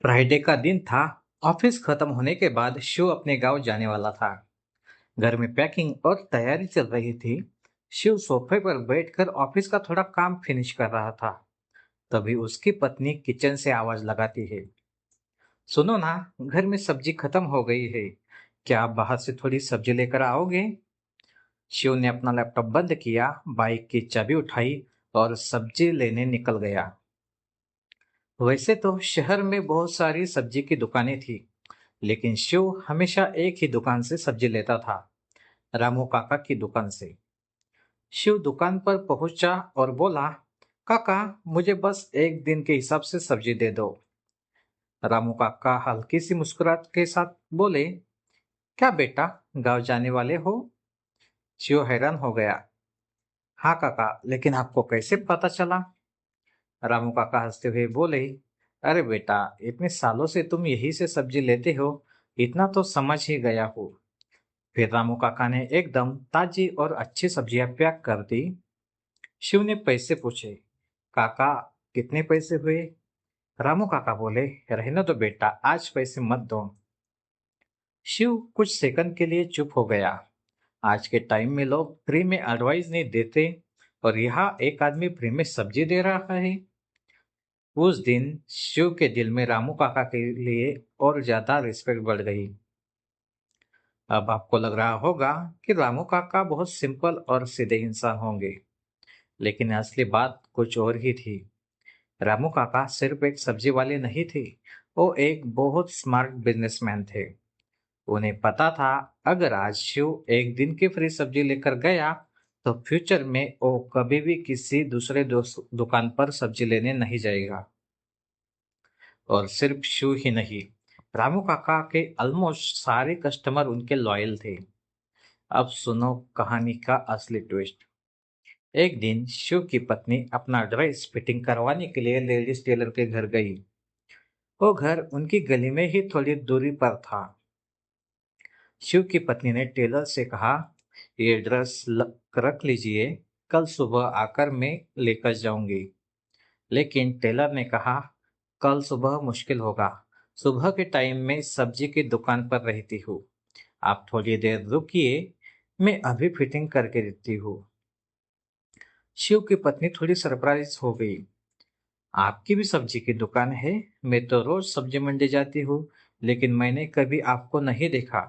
Friday का दिन था। ऑफिस खत्म होने के बाद शिव अपने गांव जाने वाला था। घर में पैकिंग और तैयारी चल रही थी। शिव सोफे पर बैठकर ऑफिस का थोड़ा काम फिनिश कर रहा था। तभी उसकी पत्नी किचन से आवाज लगाती है, सुनो ना, घर में सब्जी खत्म हो गई है। क्या आप बाहर से थोड़ी सब्जी लेकर आओगे? शिव ने अपना लैपटॉप बंद किया, बाइक की चाबी उठाई और सब्जी लेने निकल गया। वैसे तो शहर में बहुत सारी सब्जी की दुकानें थी, लेकिन शिव हमेशा एक ही दुकान से सब्जी लेता था, रामू काका की दुकान से। शिव दुकान पर पहुंचा और बोला, काका, मुझे बस एक दिन के हिसाब से सब्जी दे दो। रामू काका हल्की सी मुस्कुराहट के साथ बोले, क्या बेटा, गांव जाने वाले हो? शिव हैरान हो गया। हाँ काका, लेकिन आपको कैसे पता चला? रामू काका हंसते हुए बोले, अरे बेटा, इतने सालों से तुम यही से सब्जी लेते हो, इतना तो समझ ही गया हो। फिर रामू काका ने एकदम ताजी और अच्छी सब्जियां पैक कर दी। शिव ने पैसे पूछे, काका, कितने पैसे हुए? रामू काका बोले, रहने दो बेटा, आज पैसे मत दो। शिव कुछ सेकंड के लिए चुप हो गया। आज के टाइम में लोग फ्री में एडवाइस नहीं देते, और यहाँ एक आदमी फ्री में सब्जी दे रहा है। उस दिन शिव के दिल में रामू काका के लिए और ज्यादा रिस्पेक्ट बढ़ गई। अब आपको लग रहा होगा कि रामू काका बहुत सिंपल और सीधे इंसान होंगे, लेकिन असली बात कुछ और ही थी। रामू काका सिर्फ एक सब्जी वाले नहीं थे, वो एक बहुत स्मार्ट बिजनेसमैन थे। उन्हें पता था, अगर आज शिव एक दिन की फ्री सब्जी लेकर गया, तो फ्यूचर में वो कभी भी किसी दूसरे दुकान पर सब्जी लेने नहीं जाएगा। और सिर्फ शिव ही नहीं, रामू काका के ऑलमोस्ट सारे कस्टमर उनके लॉयल थे। अब सुनो कहानी का असली ट्विस्ट। एक दिन शिव की पत्नी अपना ड्रेस फिटिंग करवाने के लिए लेडीज टेलर के घर गई। वो घर उनकी गली में ही थोड़ी दूरी पर था। शिव की पत्नी ने टेलर से कहा, ये ड्रेस रख लीजिए, कल सुबह आकर मैं लेकर जाऊंगी। लेकिन टेलर ने कहा, कल सुबह मुश्किल होगा, सुबह के टाइम में सब्जी की दुकान पर रहती हूँ। आप थोड़ी देर रुकिए, मैं अभी फिटिंग करके देती हूँ। शिव की पत्नी थोड़ी सरप्राइज हो गई। आपकी भी सब्जी की दुकान है? मैं तो रोज सब्जी मंडी जाती हूँ, लेकिन मैंने कभी आपको नहीं देखा।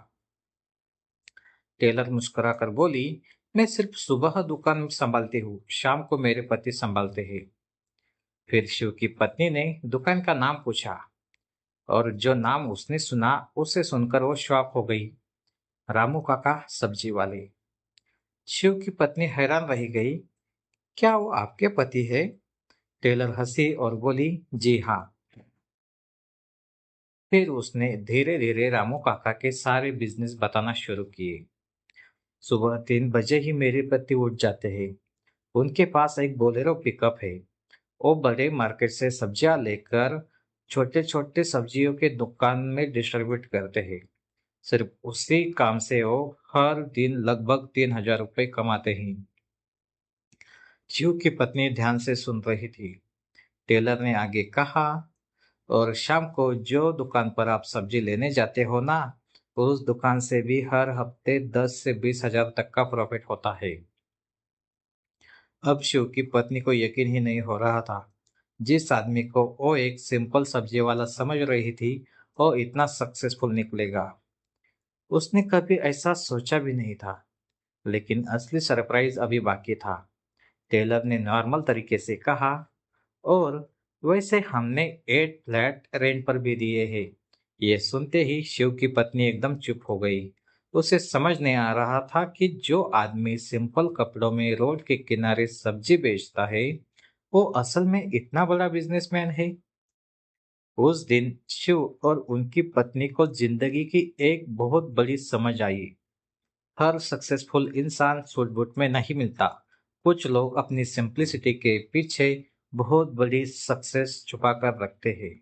टेलर मुस्कुराकर बोली, मैं सिर्फ सुबह दुकान संभालती हूँ, शाम को मेरे पति संभालते हैं। फिर शिव की पत्नी ने दुकान का नाम पूछा, और जो नाम उसने सुना उसे सुनकर वो शॉक हो गई, रामू काका सब्जी वाले। शिव की पत्नी हैरान रह गई, क्या वो आपके पति है? टेलर हंसी और बोली, जी हाँ। फिर उसने धीरे धीरे रामू काका के सारे बिजनेस बताना शुरू किए। सुबह 3 बजे ही मेरे पति उठ जाते हैं। उनके पास एक बोलेरो पिकअप है। वो बड़े मार्केट से सब्जियां लेकर छोटे छोटे सब्जियों के दुकान में डिस्ट्रीब्यूट करते हैं। सिर्फ उसी काम से वो हर दिन लगभग 3,000 रुपये कमाते हैं। शिव की पत्नी ध्यान से सुन रही थी। टेलर ने आगे कहा, और शाम को जो दुकान पर आप सब्जी लेने जाते हो ना, उस दुकान से भी हर हफ्ते 10 से 20 हजार तक का प्रॉफिट होता है। अब शिव की पत्नी को यकीन ही नहीं हो रहा था। जिस आदमी को वो एक सिंपल सब्जी वाला समझ रही थी, वो इतना सक्सेसफुल निकलेगा, उसने कभी ऐसा सोचा भी नहीं था। लेकिन असली सरप्राइज अभी बाकी था। टेलर ने नॉर्मल तरीके से कहा, और वैसे हमने 8 फ्लैट रेंट पर भी दिए हैं। ये सुनते ही शिव की पत्नी एकदम चुप हो गई। उसे समझ नहीं आ रहा था कि जो आदमी सिंपल कपड़ों में रोड के किनारे सब्जी बेचता है, वो असल में इतना बड़ा बिजनेसमैन है। उस दिन शिव और उनकी पत्नी को जिंदगी की एक बहुत बड़ी समझ आई। हर सक्सेसफुल इंसान सूट बूट में नहीं मिलता। कुछ लोग अपनी सिंप्लिसिटी के पीछे बहुत बड़ी सक्सेस छुपा कर रखते हैं।